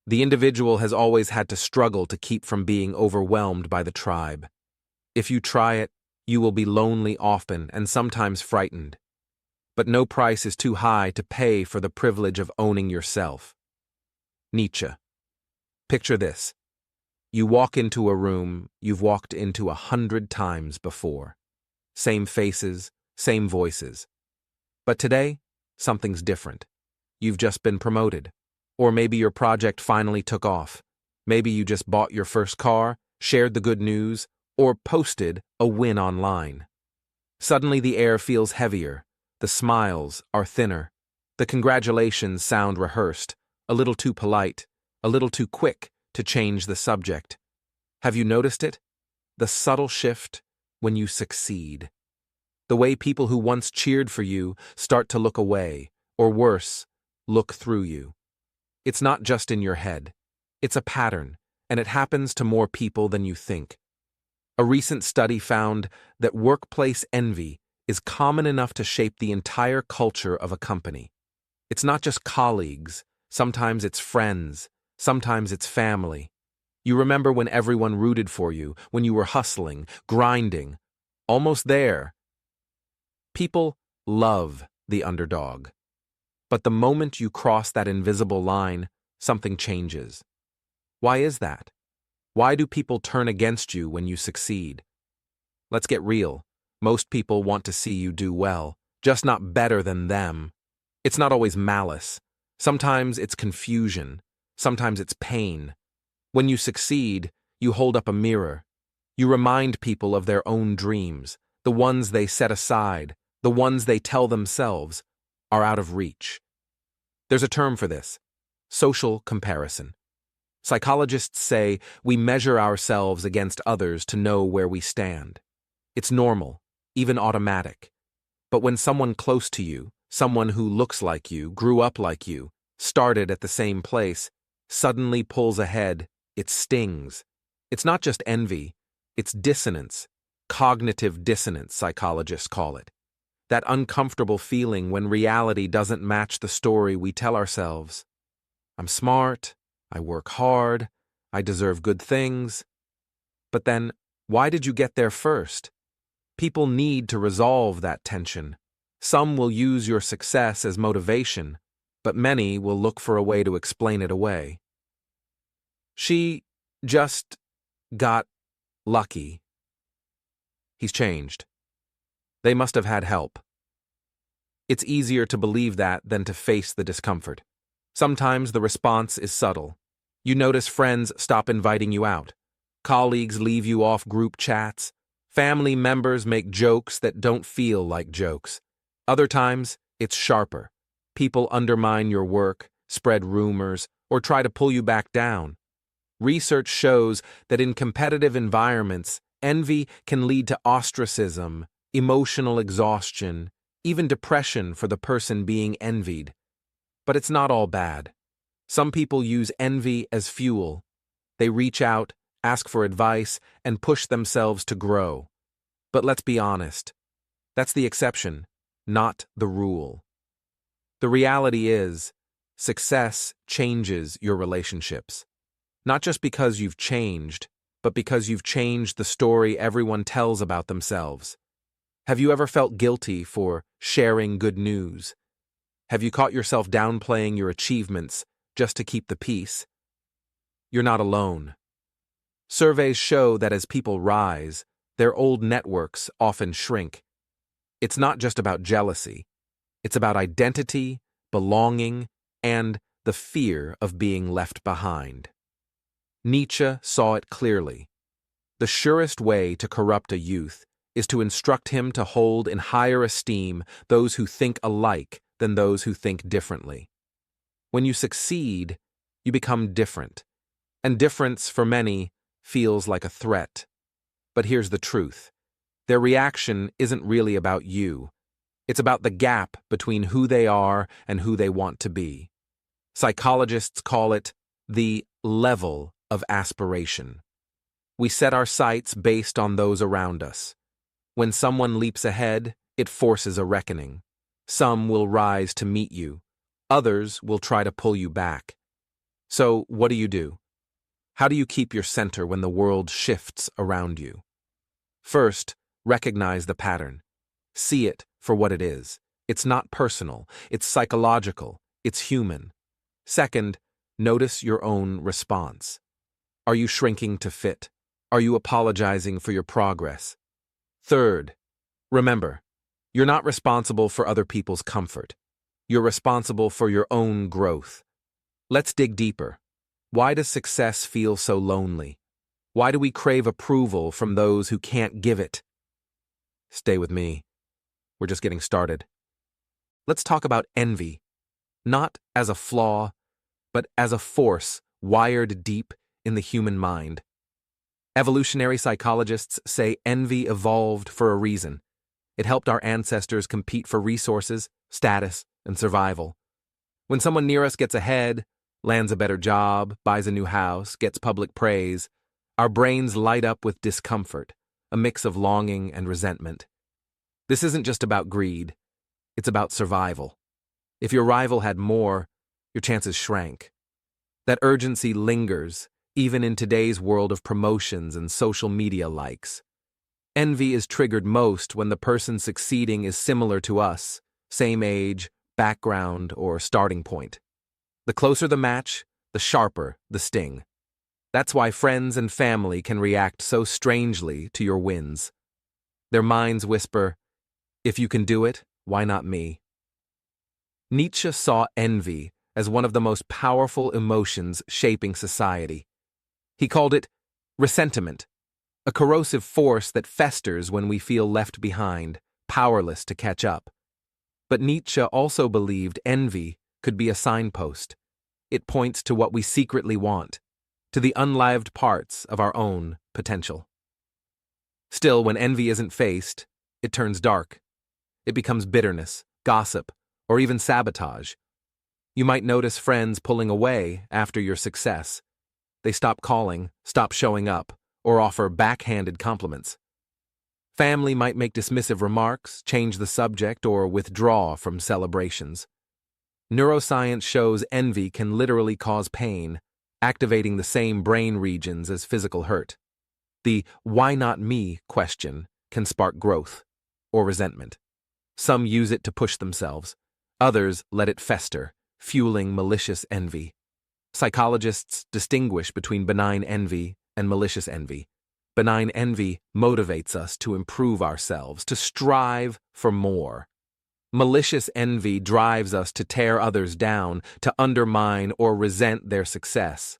The individual has always had to struggle to keep from being overwhelmed by the tribe. If you try it, you will be lonely often and sometimes frightened. But no price is too high to pay for the privilege of owning yourself. Nietzsche. Picture this. You walk into a room you've walked into 100 times before. Same faces, same voices. But today, something's different. You've just been promoted. Or maybe your project finally took off. Maybe you just bought your first car, shared the good news, or posted a win online. Suddenly the air feels heavier. The smiles are thinner. The congratulations sound rehearsed, a little too polite, a little too quick to change the subject. Have you noticed it? The subtle shift when you succeed. The way people who once cheered for you start to look away, or worse, look through you. It's not just in your head. It's a pattern, and it happens to more people than you think. A recent study found that workplace envy is common enough to shape the entire culture of a company. It's not just colleagues, sometimes it's friends, sometimes it's family. You remember when everyone rooted for you, when you were hustling, grinding, almost there. People love the underdog. But the moment you cross that invisible line, something changes. Why is that? Why do people turn against you when you succeed? Let's get real. Most people want to see you do well, just not better than them. It's not always malice. Sometimes it's confusion. Sometimes it's pain. When you succeed, you hold up a mirror. You remind people of their own dreams, the ones they set aside, the ones they tell themselves are out of reach. There's a term for this: social comparison. Psychologists say we measure ourselves against others to know where we stand. It's normal, even automatic. But when someone close to you, someone who looks like you, grew up like you, started at the same place, suddenly pulls ahead, it stings. It's not just envy, it's dissonance, cognitive dissonance, psychologists call it. That uncomfortable feeling when reality doesn't match the story we tell ourselves. I'm smart, I work hard, I deserve good things. But then, why did you get there first? People need to resolve that tension. Some will use your success as motivation, but many will look for a way to explain it away. She just got lucky. He's changed. They must have had help. It's easier to believe that than to face the discomfort. Sometimes the response is subtle. You notice friends stop inviting you out. Colleagues leave you off group chats. Family members make jokes that don't feel like jokes. Other times, it's sharper. People undermine your work, spread rumors, or try to pull you back down. Research shows that in competitive environments, envy can lead to ostracism, emotional exhaustion, even depression for the person being envied. But it's not all bad. Some people use envy as fuel. They reach out, ask for advice, and push themselves to grow. But let's be honest. That's the exception, not the rule. The reality is, success changes your relationships. Not just because you've changed, but because you've changed the story everyone tells about themselves. Have you ever felt guilty for sharing good news? Have you caught yourself downplaying your achievements just to keep the peace? You're not alone. Surveys show that as people rise, their old networks often shrink. It's not just about jealousy. It's about identity, belonging, and the fear of being left behind. Nietzsche saw it clearly. The surest way to corrupt a youth is to instruct him to hold in higher esteem those who think alike than those who think differently. When you succeed, you become different, and difference for many feels like a threat. But here's the truth. Their reaction isn't really about you. It's about the gap between who they are and who they want to be. Psychologists call it the level of aspiration. We set our sights based on those around us. When someone leaps ahead, it forces a reckoning. Some will rise to meet you. Others will try to pull you back. So, what do you do? How do you keep your center when the world shifts around you? First, recognize the pattern. See it for what it is. It's not personal, it's psychological, it's human. Second, notice your own response. Are you shrinking to fit? Are you apologizing for your progress? Third, remember, you're not responsible for other people's comfort. You're responsible for your own growth. Let's dig deeper. Why does success feel so lonely? Why do we crave approval from those who can't give it? Stay with me. We're just getting started. Let's talk about envy, not as a flaw, but as a force wired deep in the human mind. Evolutionary psychologists say envy evolved for a reason. It helped our ancestors compete for resources, status, and survival. When someone near us gets ahead, lands a better job, buys a new house, gets public praise, our brains light up with discomfort, a mix of longing and resentment. This isn't just about greed. It's about survival. If your rival had more, your chances shrank. That urgency lingers, even in today's world of promotions and social media likes. Envy is triggered most when the person succeeding is similar to us, same age, background, or starting point. The closer the match, the sharper the sting. That's why friends and family can react so strangely to your wins. Their minds whisper, "If you can do it, why not me?" Nietzsche saw envy as one of the most powerful emotions shaping society. He called it resentment, a corrosive force that festers when we feel left behind, powerless to catch up. But Nietzsche also believed envy could be a signpost. It points to what we secretly want, to the unlived parts of our own potential. Still, when envy isn't faced, it turns dark. It becomes bitterness, gossip, or even sabotage. You might notice friends pulling away after your success. They stop calling, stop showing up, or offer backhanded compliments. Family might make dismissive remarks, change the subject, or withdraw from celebrations. Neuroscience shows envy can literally cause pain, activating the same brain regions as physical hurt. The "why not me" question can spark growth or resentment. Some use it to push themselves. Others let it fester, fueling malicious envy. Psychologists distinguish between benign envy and malicious envy. Benign envy motivates us to improve ourselves, to strive for more. Malicious envy drives us to tear others down, to undermine or resent their success.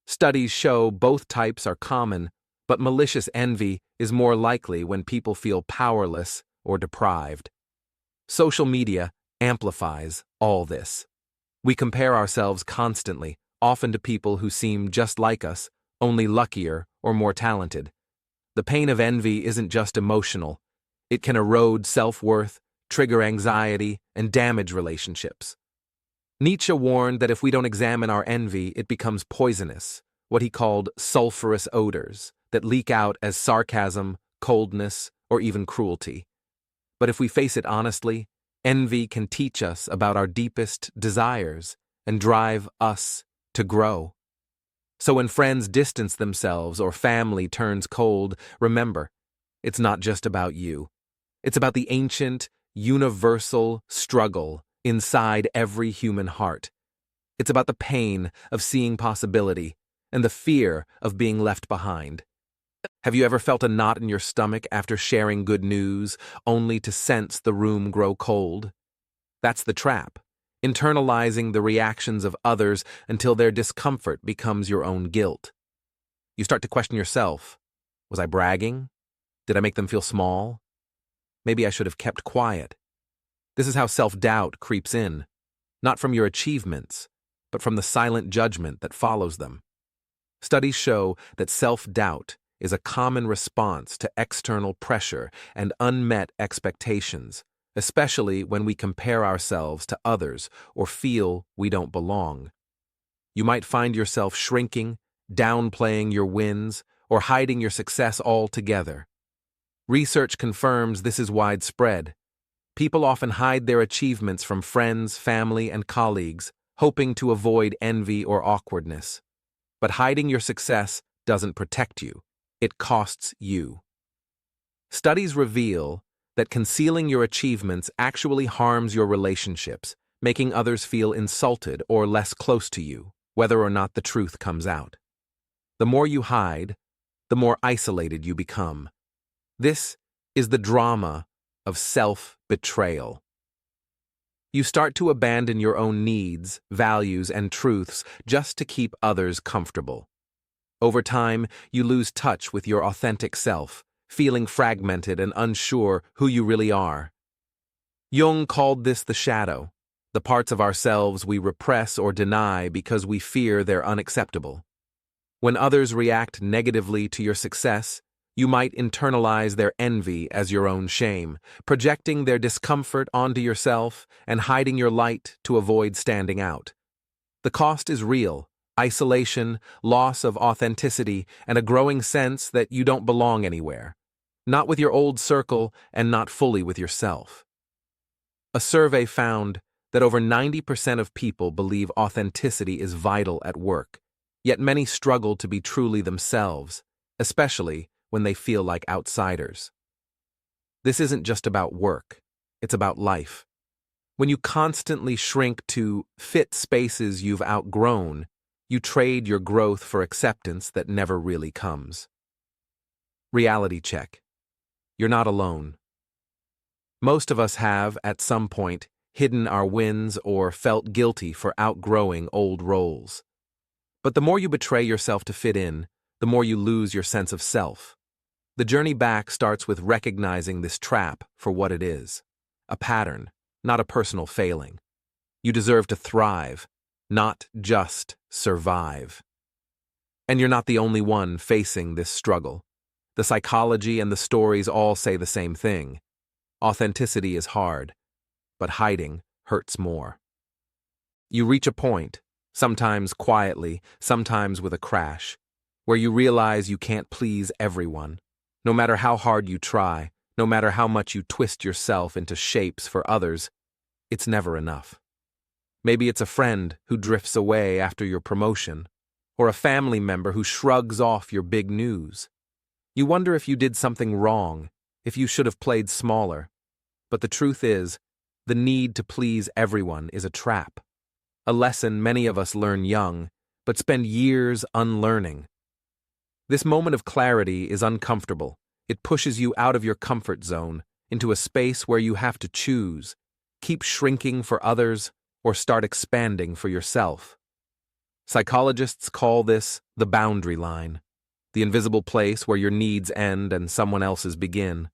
Studies show both types are common, but malicious envy is more likely when people feel powerless or deprived. Social media amplifies all this. We compare ourselves constantly, often to people who seem just like us, only luckier or more talented. The pain of envy isn't just emotional. It can erode self-worth, trigger anxiety, and damage relationships. Nietzsche warned that if we don't examine our envy, it becomes poisonous, what he called sulfurous odors that leak out as sarcasm, coldness, or even cruelty. But if we face it honestly, envy can teach us about our deepest desires and drive us to grow. So when friends distance themselves or family turns cold, remember, it's not just about you. It's about the ancient, universal struggle inside every human heart. It's about the pain of seeing possibility and the fear of being left behind. Have you ever felt a knot in your stomach after sharing good news, only to sense the room grow cold? That's the trap, internalizing the reactions of others until their discomfort becomes your own guilt. You start to question yourself. Was I bragging? Did I make them feel small? Maybe I should have kept quiet. This is how self-doubt creeps in, not from your achievements, but from the silent judgment that follows them. Studies show that self-doubt is a common response to external pressure and unmet expectations, especially when we compare ourselves to others or feel we don't belong. You might find yourself shrinking, downplaying your wins, or hiding your success altogether. Research confirms this is widespread. People often hide their achievements from friends, family, and colleagues, hoping to avoid envy or awkwardness. But hiding your success doesn't protect you. It costs you. Studies reveal that concealing your achievements actually harms your relationships, making others feel insulted or less close to you, whether or not the truth comes out. The more you hide, the more isolated you become. This is the drama of self-betrayal. You start to abandon your own needs, values, and truths just to keep others comfortable. Over time, you lose touch with your authentic self, feeling fragmented and unsure who you really are. Jung called this the shadow, the parts of ourselves we repress or deny because we fear they're unacceptable. When others react negatively to your success, you might internalize their envy as your own shame, projecting their discomfort onto yourself and hiding your light to avoid standing out. The cost is real: isolation, loss of authenticity, and a growing sense that you don't belong anywhere. Not with your old circle and not fully with yourself. A survey found that over 90% of people believe authenticity is vital at work, yet many struggle to be truly themselves, especially when they feel like outsiders. This isn't just about work, it's about life. When you constantly shrink to fit spaces you've outgrown, you trade your growth for acceptance that never really comes. Reality check. You're not alone. Most of us have, at some point, hidden our wins or felt guilty for outgrowing old roles. But the more you betray yourself to fit in, the more you lose your sense of self. The journey back starts with recognizing this trap for what it is: a pattern, not a personal failing. You deserve to thrive, not just survive. And you're not the only one facing this struggle. The psychology and the stories all say the same thing. Authenticity is hard, but hiding hurts more. You reach a point, sometimes quietly, sometimes with a crash, where you realize you can't please everyone. No matter how hard you try, no matter how much you twist yourself into shapes for others, it's never enough. Maybe it's a friend who drifts away after your promotion, or a family member who shrugs off your big news. You wonder if you did something wrong, if you should have played smaller. But the truth is, the need to please everyone is a trap. A lesson many of us learn young, but spend years unlearning. This moment of clarity is uncomfortable. It pushes you out of your comfort zone, into a space where you have to choose: keep shrinking for others or start expanding for yourself. Psychologists call this the boundary line, the invisible place where your needs end and someone else's begin.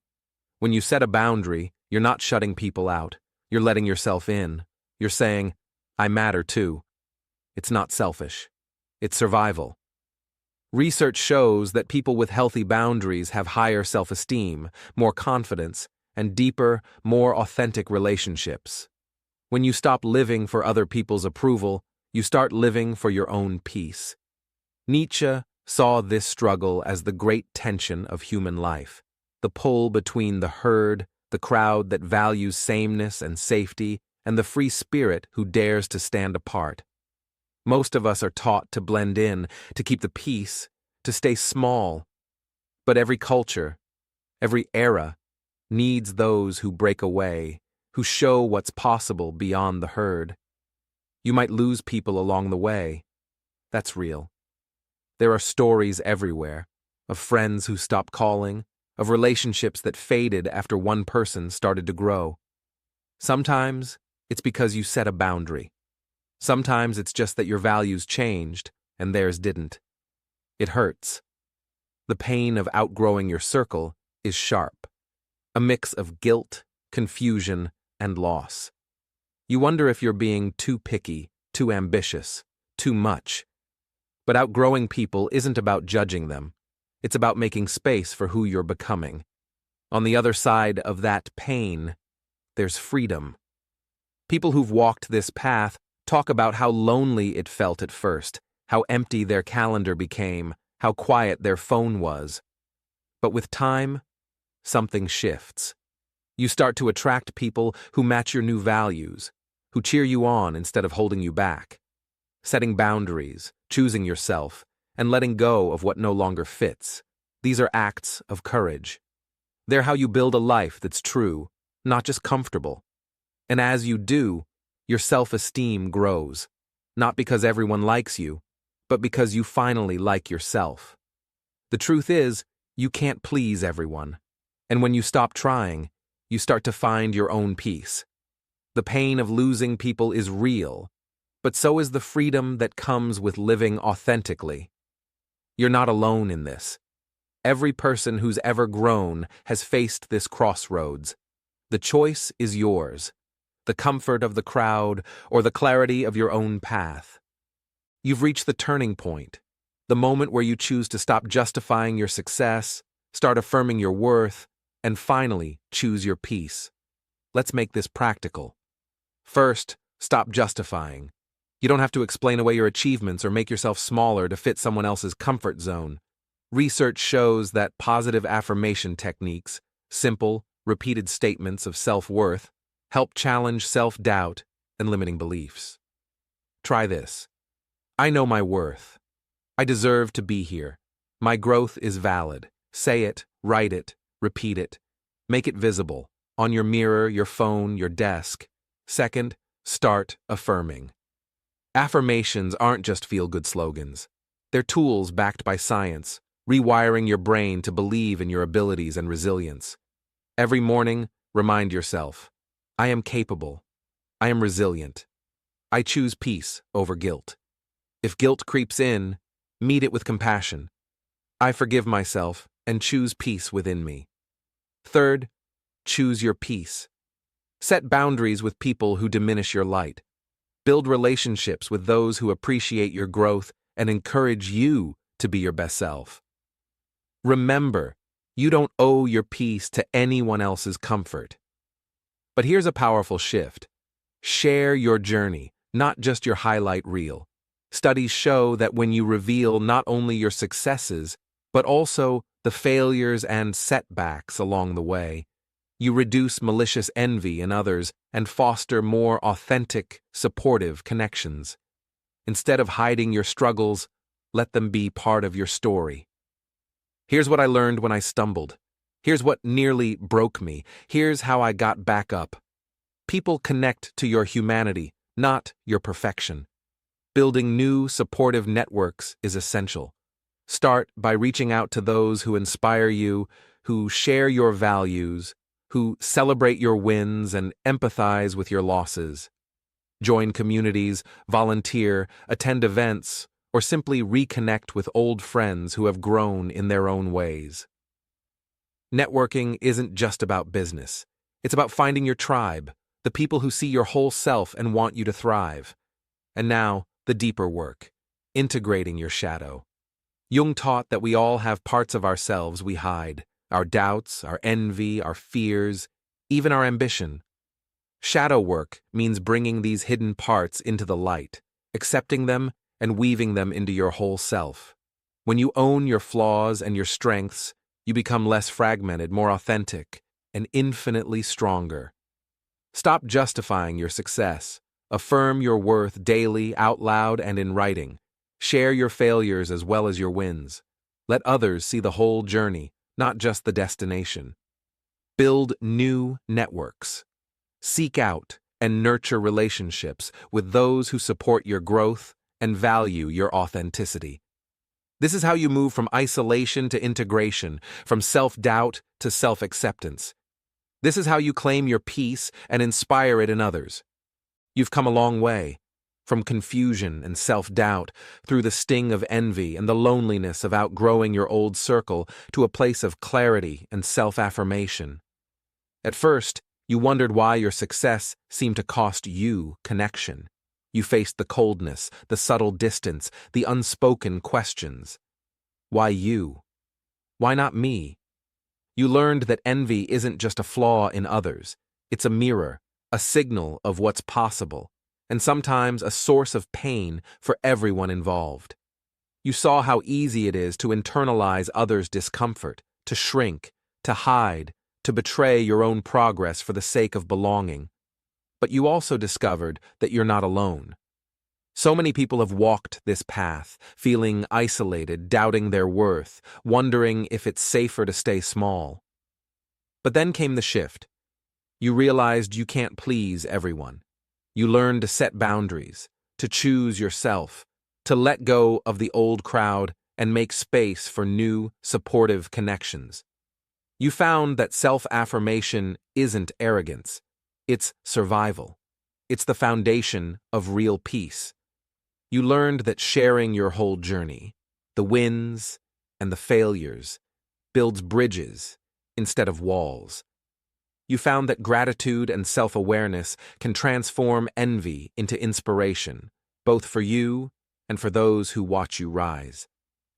When you set a boundary, you're not shutting people out. You're letting yourself in. You're saying, I matter too. It's not selfish. It's survival. Research shows that people with healthy boundaries have higher self-esteem, more confidence, and deeper, more authentic relationships. When you stop living for other people's approval, you start living for your own peace. Nietzsche saw this struggle as the great tension of human life, the pull between the herd, the crowd that values sameness and safety, and the free spirit who dares to stand apart. Most of us are taught to blend in, to keep the peace, to stay small. But every culture, every era, needs those who break away, who show what's possible beyond the herd. You might lose people along the way. That's real. There are stories everywhere, of friends who stopped calling, of relationships that faded after one person started to grow. Sometimes it's because you set a boundary. Sometimes it's just that your values changed and theirs didn't. It hurts. The pain of outgrowing your circle is sharp, a mix of guilt, confusion, and loss. You wonder if you're being too picky, too ambitious, too much. But outgrowing people isn't about judging them. It's about making space for who you're becoming. On the other side of that pain, there's freedom. People who've walked this path talk about how lonely it felt at first, how empty their calendar became, how quiet their phone was. But with time, something shifts. You start to attract people who match your new values, who cheer you on instead of holding you back. Setting boundaries, choosing yourself, and letting go of what no longer fits. These are acts of courage. They're how you build a life that's true, not just comfortable. And as you do, your self-esteem grows, not because everyone likes you, but because you finally like yourself. The truth is, you can't please everyone. And when you stop trying, you start to find your own peace. The pain of losing people is real, but so is the freedom that comes with living authentically. You're not alone in this. Every person who's ever grown has faced this crossroads. The choice is yours. The comfort of the crowd or the clarity of your own path. You've reached the turning point, the moment where you choose to stop justifying your success, start affirming your worth, and finally choose your peace. Let's make this practical. First, stop justifying. You don't have to explain away your achievements or make yourself smaller to fit someone else's comfort zone. Research shows that positive affirmation techniques, simple, repeated statements of self-worth, help challenge self-doubt and limiting beliefs. Try this. I know my worth. I deserve to be here. My growth is valid. Say it, write it, repeat it. Make it visible, on your mirror, your phone, your desk. Second, start affirming. Affirmations aren't just feel-good slogans. They're tools backed by science, rewiring your brain to believe in your abilities and resilience. Every morning, remind yourself, I am capable. I am resilient. I choose peace over guilt. If guilt creeps in, meet it with compassion. I forgive myself and choose peace within me. Third, choose your peace. Set boundaries with people who diminish your light. Build relationships with those who appreciate your growth and encourage you to be your best self. Remember, you don't owe your peace to anyone else's comfort. But here's a powerful shift. Share your journey, not just your highlight reel. Studies show that when you reveal not only your successes, but also the failures and setbacks along the way, you reduce malicious envy in others and foster more authentic, supportive connections. Instead of hiding your struggles, let them be part of your story. Here's what I learned when I stumbled. Here's what nearly broke me. Here's how I got back up. People connect to your humanity, not your perfection. Building new, supportive networks is essential. Start by reaching out to those who inspire you, who share your values, who celebrate your wins and empathize with your losses. Join communities, volunteer, attend events, or simply reconnect with old friends who have grown in their own ways. Networking isn't just about business. It's about finding your tribe, the people who see your whole self and want you to thrive. And now, the deeper work, integrating your shadow. Jung taught that we all have parts of ourselves we hide, our doubts, our envy, our fears, even our ambition. Shadow work means bringing these hidden parts into the light, accepting them, and weaving them into your whole self. When you own your flaws and your strengths, you become less fragmented, more authentic, and infinitely stronger. Stop justifying your success. Affirm your worth daily, out loud, and in writing. Share your failures as well as your wins. Let others see the whole journey, not just the destination. Build new networks. Seek out and nurture relationships with those who support your growth and value your authenticity. This is how you move from isolation to integration, from self-doubt to self-acceptance. This is how you claim your peace and inspire it in others. You've come a long way, from confusion and self-doubt, through the sting of envy and the loneliness of outgrowing your old circle, to a place of clarity and self-affirmation. At first, you wondered why your success seemed to cost you connection. You faced the coldness, the subtle distance, the unspoken questions. Why you? Why not me? You learned that envy isn't just a flaw in others. It's a mirror, a signal of what's possible, and sometimes a source of pain for everyone involved. You saw how easy it is to internalize others' discomfort, to shrink, to hide, to betray your own progress for the sake of belonging. But you also discovered that you're not alone. So many people have walked this path, feeling isolated, doubting their worth, wondering if it's safer to stay small. But then came the shift. You realized you can't please everyone. You learned to set boundaries, to choose yourself, to let go of the old crowd and make space for new, supportive connections. You found that self-affirmation isn't arrogance. It's survival. It's the foundation of real peace. You learned that sharing your whole journey, the wins and the failures, builds bridges instead of walls. You found that gratitude and self-awareness can transform envy into inspiration, both for you and for those who watch you rise.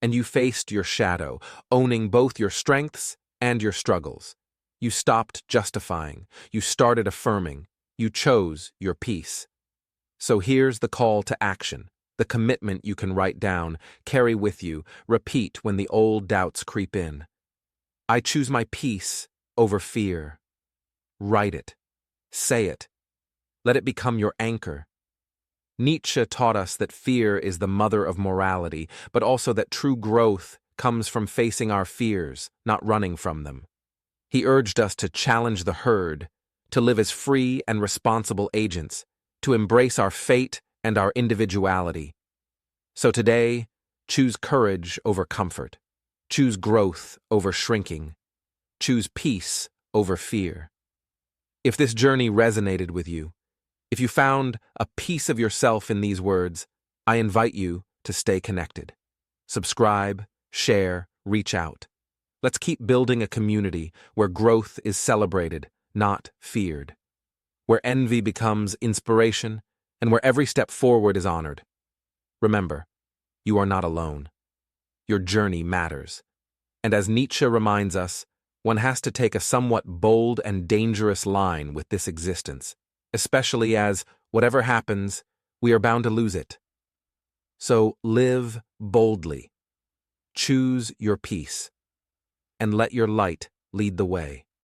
And you faced your shadow, owning both your strengths and your struggles. You stopped justifying, you started affirming, you chose your peace. So here's the call to action, the commitment you can write down, carry with you, repeat when the old doubts creep in. I choose my peace over fear. Write it. Say it. Let it become your anchor. Nietzsche taught us that fear is the mother of morality, but also that true growth comes from facing our fears, not running from them. He urged us to challenge the herd, to live as free and responsible agents, to embrace our fate and our individuality. So today, choose courage over comfort. Choose growth over shrinking. Choose peace over fear. If this journey resonated with you, if you found a piece of yourself in these words, I invite you to stay connected. Subscribe, share, reach out. Let's keep building a community where growth is celebrated, not feared. Where envy becomes inspiration, and where every step forward is honored. Remember, you are not alone. Your journey matters. And as Nietzsche reminds us, one has to take a somewhat bold and dangerous line with this existence, especially as, whatever happens, we are bound to lose it. So live boldly. Choose your peace. And let your light lead the way.